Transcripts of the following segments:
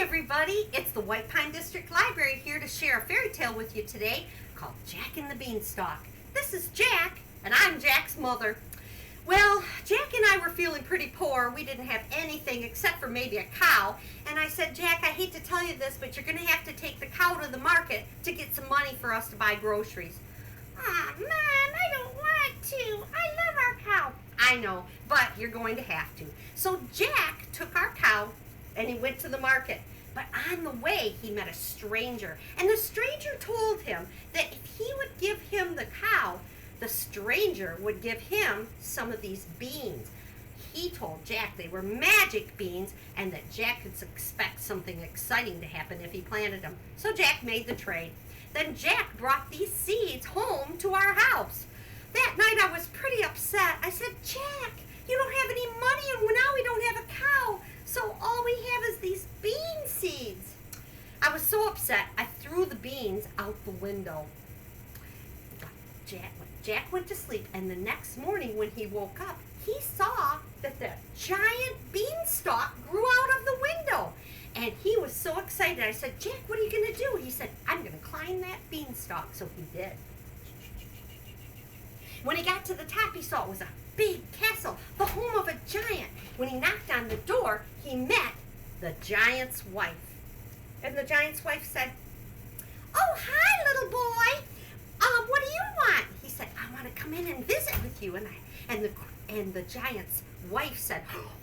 everybody, it's the White Pine District Library here to share a fairy tale with you today called Jack and the Beanstalk. This is Jack, and I'm Jack's mother. Well, Jack and I were feeling pretty poor. We didn't have anything except for maybe a cow, and I said, Jack, I hate to tell you this, but you're going to have to take the cow to the market to get some money for us to buy groceries. Aw, Mom, I don't want to. I love our cow. I know, but you're going to have to. So Jack took our cow and he went to the market. But on the way, he met a stranger. And the stranger told him that if he would give him the cow, the stranger would give him some of these beans. He told Jack they were magic beans and that Jack could expect something exciting to happen if he planted them. So Jack made the trade. Then Jack brought these seeds home to our house. That night I was pretty upset. I said, Jack, you don't have any money and now we don't have a cow. So all we have is these bean seeds. I was so upset, I threw the beans out the window. Jack went to sleep, and the next morning when he woke up, he saw that the giant beanstalk grew out of the window. And he was so excited. I said, Jack, what are you going to do? He said, I'm going to climb that beanstalk. So he did. When he got to the top, he saw it was a big castle, the home of a giant. When he knocked on the door, he met the giant's wife. And the giant's wife said, oh, hi, little boy. What do you want? He said, I want to come in and visit with you. And the giant's wife said,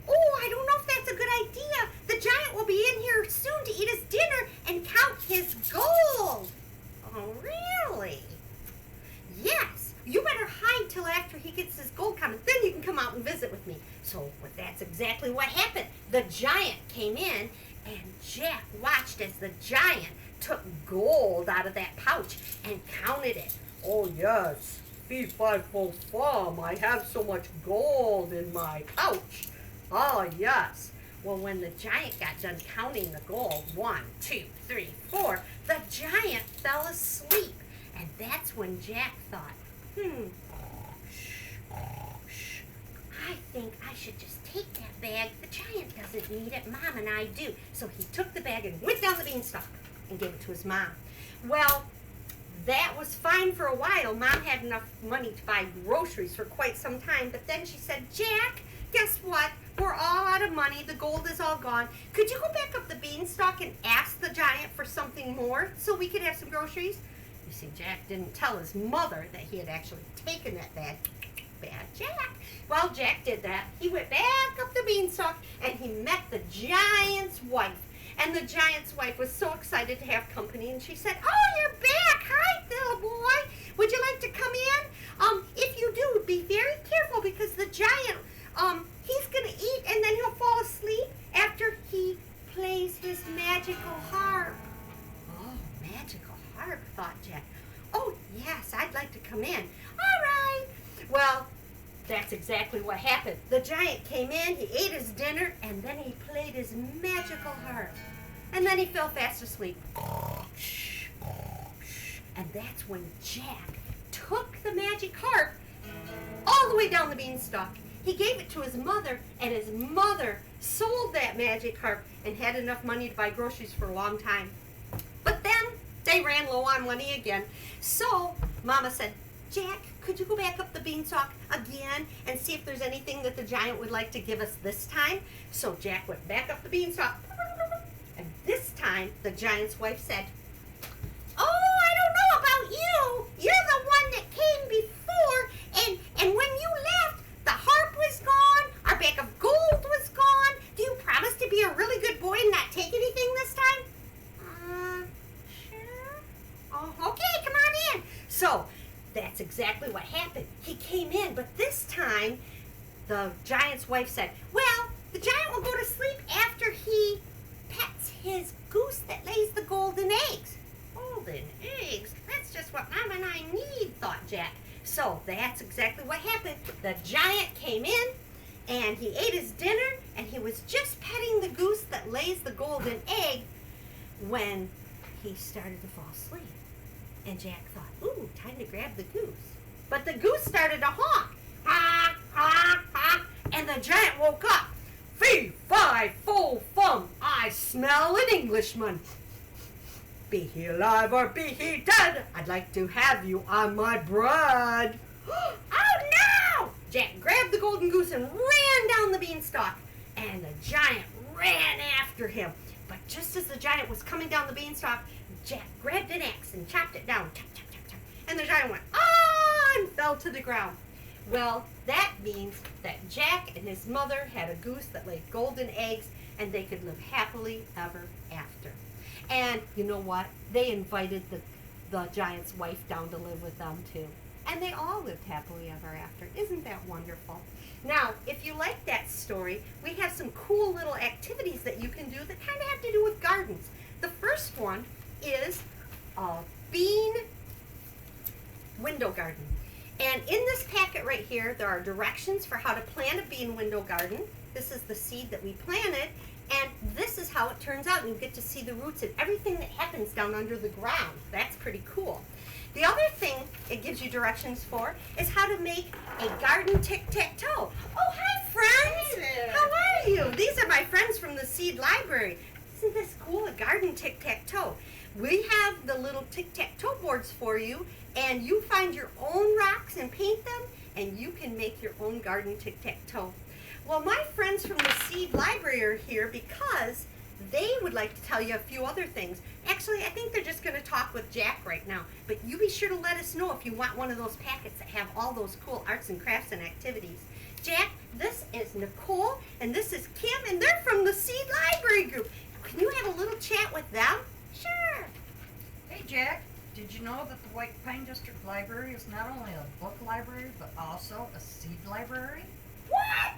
oh, I don't know if that's a good idea. The giant will be in here soon to eat his dinner and count his gold. Oh, really? Yes. You better hide till after he gets his gold counted. Then you can come out and visit with me. So that's exactly what happened. The giant came in, and Jack watched as the giant took gold out of that pouch and counted it. Oh, yes. Fee, fi, fo, fum. I have so much gold in my pouch. Oh, yes. Well, when the giant got done counting the gold, 1, 2, 3, 4, the giant fell asleep. And that's when Jack thought, I think I should just take that bag. The giant doesn't need it. Mom and I do. So he took the bag and went down the beanstalk and gave it to his mom. Well, that was fine for a while. Mom had enough money to buy groceries for quite some time. But then she said, Jack, guess what? We're all out of money. The gold is all gone. Could you go back up the beanstalk and ask the giant for something more so we could have some groceries? You see, Jack didn't tell his mother that he had actually taken that bag. Bad Jack. Well, Jack did that. He went back up the beanstalk and he met the giant's wife. And the giant's wife was so excited to have company, and she said, oh, you're back. Hi, little boy. Would you like to come in? If you do, be very careful because the giant, he's going to eat and then he'll fall asleep after he plays his magical harp. Oh, magical harp, thought Jack. Oh, yes, I'd like to come in. All right. Well, that's exactly what happened. The giant came in, he ate his dinner, and then he played his magical harp. And then he fell fast asleep. And that's when Jack took the magic harp all the way down the beanstalk. He gave it to his mother, and his mother sold that magic harp and had enough money to buy groceries for a long time. But then they ran low on money again. So Mama said, Jack, could you go back up the beanstalk again and see if there's anything that the giant would like to give us this time? So Jack went back up the beanstalk. And this time, the giant's wife said, oh, I don't know about you. You're the one that came before, and when you left, the harp was gone, our bag of gold was gone. Do you promise to be a really good boy and not take anything this time? Sure. Oh, okay, come on in. So that's exactly what happened. He came in, but this time the giant's wife said, well, the giant will go to sleep after he pets his goose that lays the golden eggs. Golden eggs? That's just what Mom and I need, thought Jack. So that's exactly what happened. The giant came in and he ate his dinner and he was just petting the goose that lays the golden egg when he started to fall asleep. And Jack thought, ooh, time to grab the goose. But the goose started to honk. Ha, ha, ha. And the giant woke up. Fee, fi, fo, fum. I smell an Englishman. Be he alive or be he dead, I'd like to have you on my bread. Oh no! Jack grabbed the golden goose and ran down the beanstalk, and the giant ran after him. But just as the giant was coming down the beanstalk, Jack grabbed an axe and chopped it down. Chop, chop, chop, chop. And the giant went, ah, and fell to the ground. Well, that means that Jack and his mother had a goose that laid golden eggs, and they could live happily ever after. And you know what? They invited the giant's wife down to live with them too. And they all lived happily ever after. Isn't that wonderful? Now, if you like that story, we have some cool little activities that you can do that kind of have to do with gardens. The first one is a bean window garden. And in this packet right here, there are directions for how to plant a bean window garden. This is the seed that we planted, and this is how it turns out. And you get to see the roots and everything that happens down under the ground. That's pretty cool. The other thing it gives you directions for is how to make a garden tic-tac-toe. Oh, hi, friends. Hey there. How are you? These are my friends from the seed library. Isn't this cool, a garden tic-tac-toe? We have the little tic-tac-toe boards for you, and you find your own rocks and paint them, and you can make your own garden tic-tac-toe. Well, my friends from the seed library are here because they would like to tell you a few other things. Actually, I think they're just going to talk with Jack right now. But you be sure to let us know if you want one of those packets that have all those cool arts and crafts and activities. Jack, this is Nicole, and this is Kim, and they're from the seed library group. Can you have a little chat with them? Sure. Hey Jack, did you know that the White Pine District Library is not only a book library, but also a seed library? What?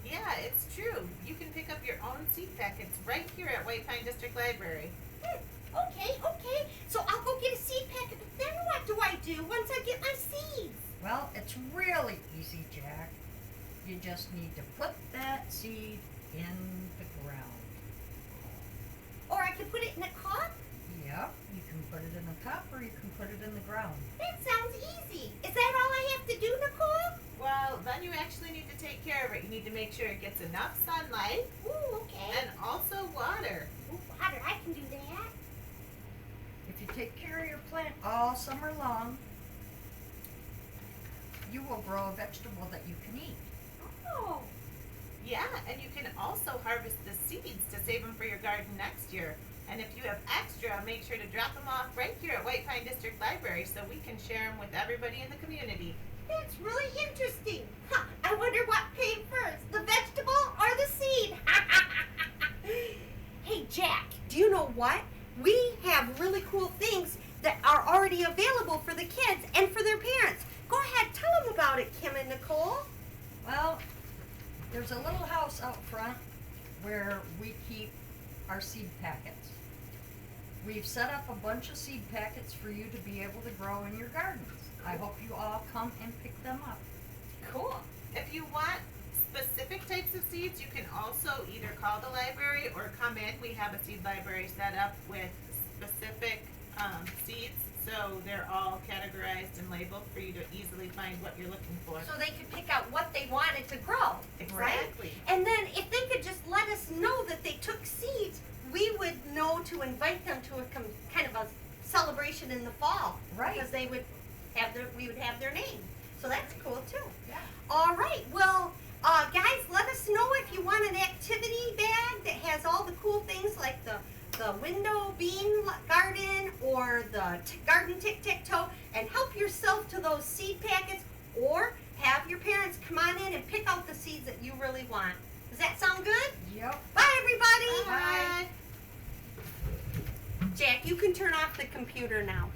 Yeah, it's true. You can pick up your own seed packets right here at White Pine District Library. Okay. So I'll go get a seed packet, but then what do I do once I get my seeds? Well, it's really easy, Jack. You just need to put that seed in the ground. Or I can put it in a cup? Yep, you can put it in the cup or you can put it in the ground. That sounds easy. Is that all I have to do, Nicole? Well, then you actually need to take care of it. You need to make sure it gets enough sunlight Ooh, okay. and also water. Ooh, water, I can do that. If you take care of your plant all summer long, you will grow a vegetable that you can eat. Oh. Yeah, and you can also harvest the seeds to save them for your garden next year. And if you have extra, make sure to drop them off right here at White Pine District Library so we can share them with everybody in the community. That's really interesting. Huh, I wonder what came first, the vegetable or the seed? Hey, Jack, do you know what? We have really cool things that are already available for the kids and for their parents. Go ahead, tell them about it, Kim and Nicole. Well, there's a little house out front where we keep our seed packets. We've set up a bunch of seed packets for you to be able to grow in your gardens. I hope you all come and pick them up. Cool. If you want specific types of seeds, you can also either call the library or come in. We have a seed library set up with specific seeds, so they're all categorized and labeled for you to easily find what you're looking for. So they could pick out what they wanted to grow, right? Exactly. And then if they could just let us know that they took seeds, we would know to invite them to a kind of a celebration in the fall. Right. Because they would have we would have their name. So that's cool too. Yeah. All right. Well, guys, let us know if you want an activity bag that has all the cool things like the window bean garden or the garden tic-tac-toe, and help yourself to those seed packets, or have your parents come on in and pick out the seeds that you really want. Does that sound good? Yep. Bye, everybody. Bye. Jack, you can turn off the computer now.